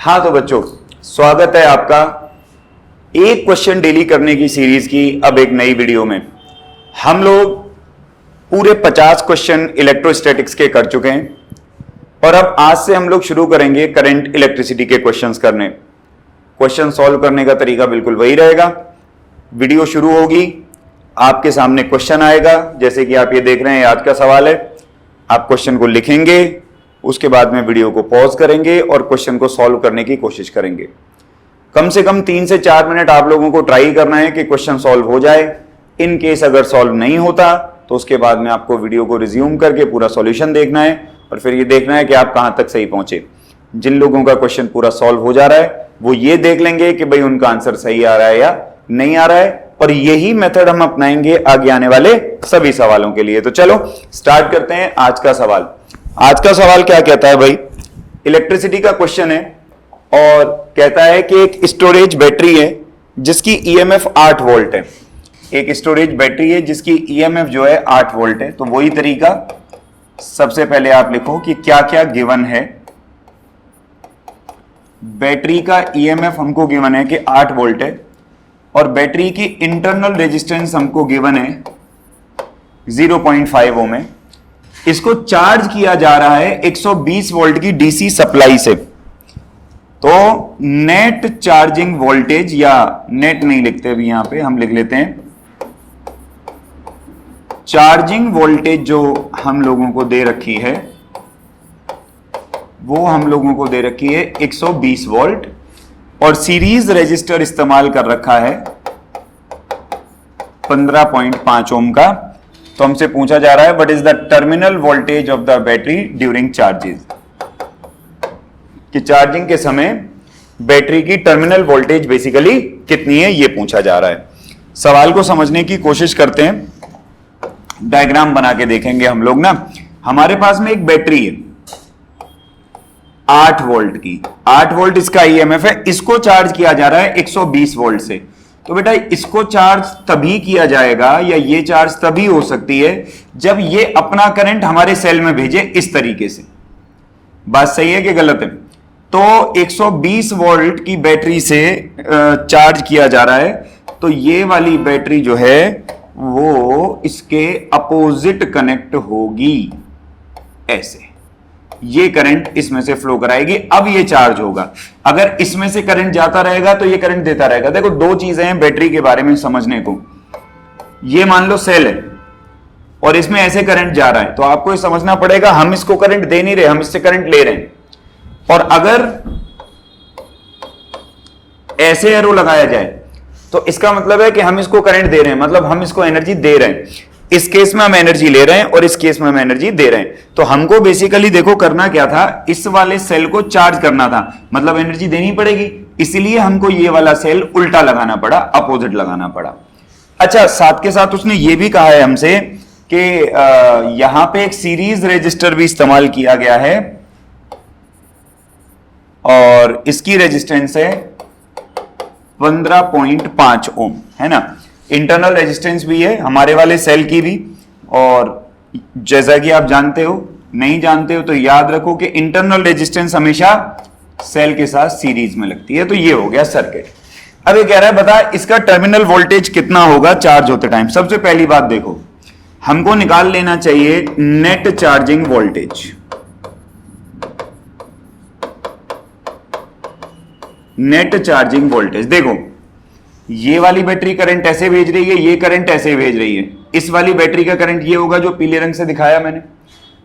हाँ तो बच्चों, स्वागत है आपका एक क्वेश्चन डेली करने की सीरीज की अब एक नई वीडियो में। हम लोग पूरे 50 क्वेश्चन इलेक्ट्रोस्टैटिक्स के कर चुके हैं और अब आज से हम लोग शुरू करेंगे करंट इलेक्ट्रिसिटी के क्वेश्चंस करने। क्वेश्चन सॉल्व करने का तरीका बिल्कुल वही रहेगा। वीडियो शुरू होगी, आपके सामने क्वेश्चन आएगा, जैसे कि आप ये देख रहे हैं आज का सवाल है। आप क्वेश्चन को लिखेंगे, उसके बाद में वीडियो को पॉज करेंगे और क्वेश्चन को सॉल्व करने की कोशिश करेंगे। कम से कम 3 से 4 मिनट आप लोगों को ट्राई करना है कि क्वेश्चन सॉल्व हो जाए। इन केस अगर सॉल्व नहीं होता तो उसके बाद में आपको वीडियो को रिज्यूम करके पूरा सॉल्यूशन देखना है और फिर ये देखना है कि आप कहां तक सही पहुंचे। जिन लोगों का क्वेश्चन पूरा सॉल्व हो जा रहा है वो ये देख लेंगे कि भाई उनका आंसर सही आ रहा है या नहीं आ रहा है, और यही मेथड हम अपनाएंगे आगे आने वाले सभी सवालों के लिए। तो चलो स्टार्ट करते हैं आज का सवाल। आज का सवाल क्या कहता है भाई, इलेक्ट्रिसिटी का क्वेश्चन है और कहता है कि एक स्टोरेज बैटरी है जिसकी ईएमएफ 8 वोल्ट है। एक स्टोरेज बैटरी है जिसकी ईएमएफ जो है 8 वोल्ट है। तो वही तरीका, सबसे पहले आप लिखो कि क्या क्या गिवन है। बैटरी का ईएमएफ हमको गिवन है कि 8 वोल्ट है और बैटरी की इंटरनल रेजिस्टेंस हमको गिवन है 0.5 ओम है। इसको चार्ज किया जा रहा है 120 वोल्ट की डीसी सप्लाई से। तो नेट चार्जिंग वोल्टेज, या नेट नहीं लिखते अभी, यहां पे हम लिख लेते हैं चार्जिंग वोल्टेज जो हम लोगों को दे रखी है वो हम लोगों को दे रखी है 120 वोल्ट और सीरीज रेजिस्टर इस्तेमाल कर रखा है 15.5 ओम का। तो हमसे पूछा जा रहा है what is the terminal voltage of the battery during charges, कि चार्जिंग के समय बैटरी की टर्मिनल वोल्टेज बेसिकली कितनी है, ये पूछा जा रहा है। सवाल को समझने की कोशिश करते हैं, डायग्राम बना के देखेंगे हम लोग ना। हमारे पास में एक बैटरी है 8 वोल्ट की, 8 वोल्ट इसका ईएमएफ है। इसको चार्ज किया जा रहा है 120 वोल्ट से। तो बेटा इसको चार्ज तभी किया जाएगा, या ये चार्ज तभी हो सकती है जब ये अपना करंट हमारे सेल में भेजे इस तरीके से। बात सही है कि गलत है? तो 120 वोल्ट की बैटरी से चार्ज किया जा रहा है, तो ये वाली बैटरी जो है वो इसके अपोजिट कनेक्ट होगी ऐसे। ये करंट इसमें से फ्लो कराएगी, अब ये चार्ज होगा। अगर इसमें से करंट जाता रहेगा तो ये करंट देता रहेगा। देखो दो चीजें हैं बैटरी के बारे में समझने को। ये मान लो सेल है और इसमें ऐसे करंट जा रहा है, तो आपको ये समझना पड़ेगा हम इसको करंट दे नहीं रहे, हम इससे करंट ले रहे हैं। और अगर ऐसे एरो लगाया जाए तो इसका मतलब है कि हम इसको करंट दे रहे हैं, मतलब हम इसको एनर्जी दे रहे हैं। इस केस में हम एनर्जी ले रहे हैं और इस केस में हम एनर्जी दे रहे हैं। तो हमको बेसिकली देखो करना क्या था, इस वाले सेल को चार्ज करना था, मतलब एनर्जी देनी पड़ेगी, इसलिए हमको ये वाला सेल उल्टा लगाना पड़ा, अपोजिट लगाना पड़ा। अच्छा, साथ के साथ उसने ये भी कहा है हमसे कि यहां पे एक सीरीज रेजिस्टर भी इस्तेमाल किया गया है और इसकी रेजिस्टेंस है 15.5 ओम, है ना। इंटरनल रेजिस्टेंस भी है हमारे वाले सेल की भी, और जैसा कि आप जानते हो, नहीं जानते हो तो याद रखो कि इंटरनल रेजिस्टेंस हमेशा सेल के साथ सीरीज में लगती है। तो ये हो गया सर्किट। अब ये कह रहा है बता इसका टर्मिनल वोल्टेज कितना होगा चार्ज होते टाइम। सबसे पहली बात देखो, हमको निकाल लेना चाहिए net charging voltage. Net charging voltage देखो, ये वाली बैटरी करंट ऐसे भेज रही है, ये करंट ऐसे भेज रही है। इस वाली बैटरी का करंट ये होगा जो पीले रंग से दिखाया मैंने।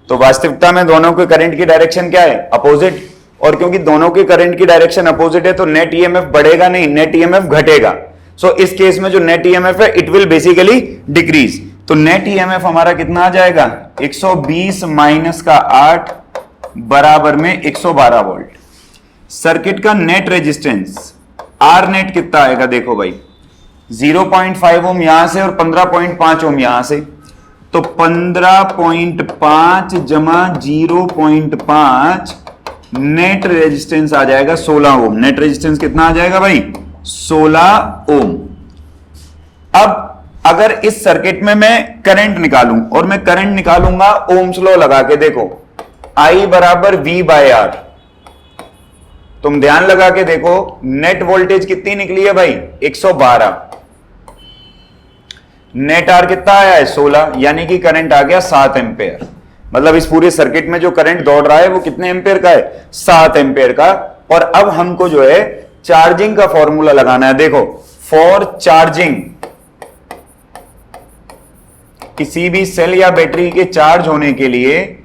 तो वास्तविकता में दोनों के करंट की डायरेक्शन क्या है, अपोजिट। और क्योंकि दोनों के करंट की डायरेक्शन अपोजिट है तो नेट ईएमएफ बढ़ेगा नहीं, नेट ईएमएफ घटेगा। सो इस केस में जो नेट ईएमएफ है इट विल बेसिकली डिक्रीज। तो नेट ईएमएफ हमारा कितना आ जाएगा, 120 माइनस का 8 बराबर में 112 वोल्ट। सर्किट का नेट रेजिस्टेंस आर नेट कितना आएगा, देखो भाई 0.5 ओम यहां से और 15.5 ओम यहां से। तो 15.5 जमा 0.5 नेट रेजिस्टेंस आ जाएगा 16 ओम। नेट रेजिस्टेंस कितना आ जाएगा भाई, 16 ओम। अब अगर इस सर्किट में मैं करंट निकालूं, और मैं करंट निकालूंगा ओम्स लॉ लगा के, देखो I बराबर V बाय आर। तुम ध्यान लगा के देखो, नेट वोल्टेज कितनी निकली है भाई? 112। नेट आर कितना आया है? 16, यानी कि करंट आ गया 7 एम्पेयर। मतलब इस पूरे सर्किट में जो करंट दौड़ रहा है वो कितने एम्पेयर का है? 7 एम्पेयर का। और अब हमको जो है चार्जिंग का फॉर्मूला लगाना है। देखो, फॉर चार्जिंग, किसी भी सेल या बैटरी के चार्ज होने के लिए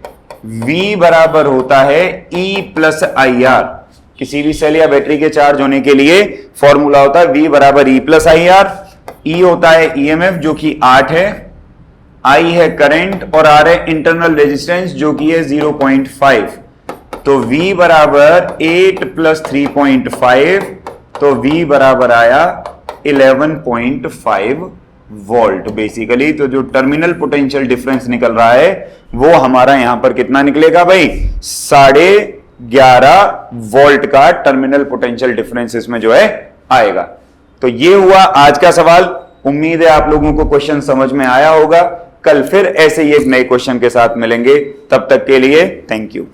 V बराबर होता है E प्लस आई आर। किसी भी सेल या बैटरी के चार्ज होने के लिए फॉर्मूला होता है V बराबर E plus I R. E होता है EMF जो कि 8 है, I है करंट और R है इंटरनल रेजिस्टेंस जो कि है 0.5। तो V बराबर 8 प्लस 3.5, तो V बराबर आया 11.5 वोल्ट बेसिकली। तो जो टर्मिनल पोटेंशियल डिफरेंस निकल रहा है वो हमारा यहां पर कितना निकलेगा भाई? 11.5 वोल्ट का टर्मिनल पोटेंशियल डिफरेंस इसमें जो है आएगा। तो ये हुआ आज का सवाल। उम्मीद है आप लोगों को क्वेश्चन समझ में आया होगा। कल फिर ऐसे ही एक नए क्वेश्चन के साथ मिलेंगे, तब तक के लिए थैंक यू।